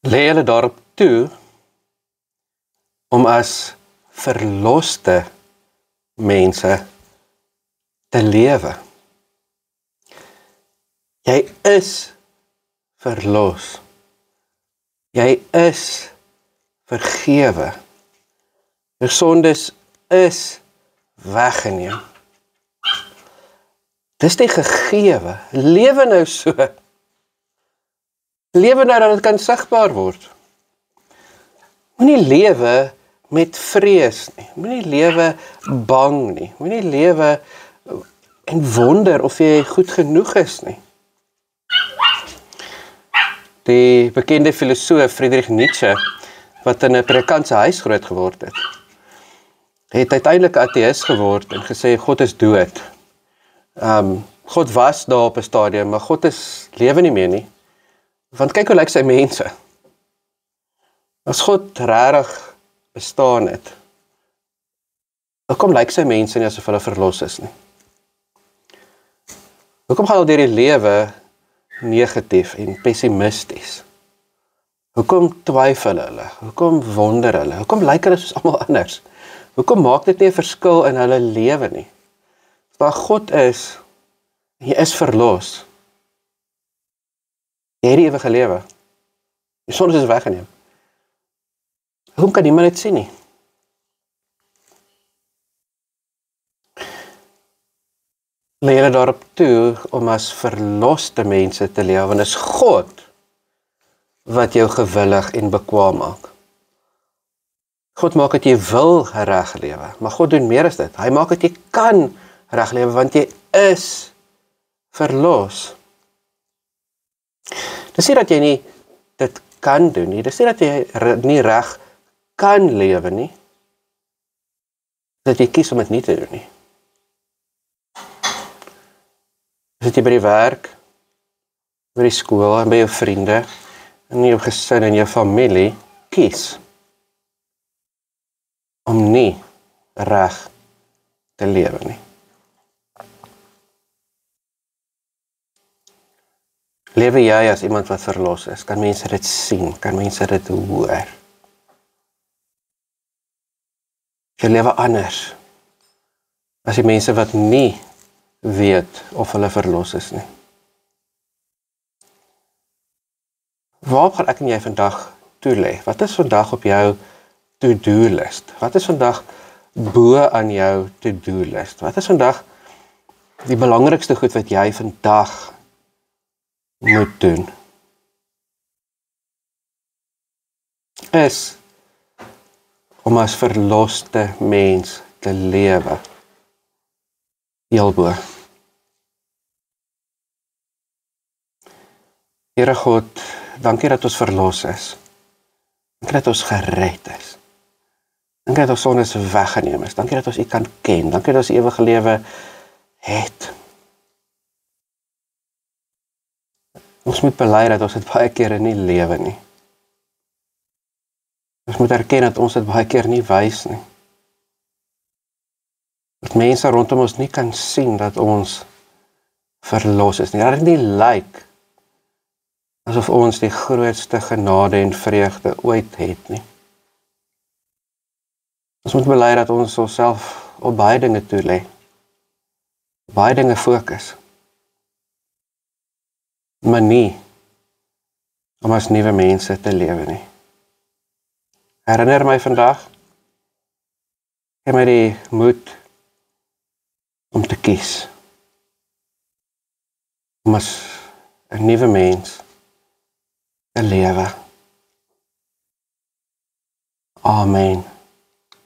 lê julle daarop toe om as verloste mense te lewe. Jy is verlos. Jy is vergewe. Jou sondes is weggeneem. Dis die gegewe. Lewe nou so. Lewe nou dat dit kan sigbaar word. Moenie lewe met vrees nie. Moenie lewe bang nie. Moenie lewe en wonder of jy goed genoeg is nie. Die bekende filosoof Friedrich Nietzsche, wat in 'n predikant se huis groot geword het uiteindelik ateïs geword en gesê God is dood. God was daar op 'n stadium, maar God lewe nie meer nie. Want kyk hoe lyk sy mense. As God regtig bestaan het, hoekom lyk sy mense nie asof hulle verlos is nie? Hoekom gaan hulle deur die lewe negatief en pessimisties? Hoekom twyfel hulle? Hoekom wonder hulle? Hoekom lyk hulle soos almal anders? Hoekom maak dit nie 'n verskil in hulle lewe nie? Waar God is, jy is verlos. Jy het die ewige lewe. Die sondes is weggeneem. Hoekom kan niemand dit sien nie? Lê julle daarop toe om as verloste mense te lewe, want is God wat jou gewillig en bekwaam maak. God maak dat jy wil reg lewe, maar God doen meer as dit. Hy maak dat jy kan reg lewe, want jy is verlos. Dis nie dat jy nie dit kan doen nie, dis nie dat jy nie reg kan lewe nie, dat jy kies om dit nie te doen nie. As jy by die werk, by die skool en by jou vriende, in jou gesin en jou familie, kies om nie reg te lewe nie. Lewe jy as iemand wat verlos is? Kan mense dit sien? Kan mense dit hoor? Jy lewe anders as die mense wat nie weet of hulle verlos is nie. Waarop gaan ek en jy vandag toelê? Wat is vandag op jou to-do list? Wat is vandag bo aan jou to-do list? Wat is vandag die belangrikste goed wat jy vandag moet doen? Is om as verloste mens te lewe. Heel bo. Here God, dankie dat ons verlos is. Dankie dat ons gered is. Dankie dat ons sondes weggeneem is. Dankie dat ons U kan ken. Dankie dat ons ewige lewe het. Ons moet bely dat ons dit baie kere nie lewe nie. Ons moet erken dat ons dit baie keer nie wys nie. Dat mense rondom ons nie kan sien dat ons verlos is nie. Dat dit nie lyk asof ons die grootste genade en vreugde ooit het nie. Ons moet bely dat ons onsself op baie dinge toelê. Baie dinge fokus. Maar nie om as nuwe mense te lewe nie. Herinner my vandag, gee my die moed om te kies. Om as 'n nuwe mens te lewe. Amen.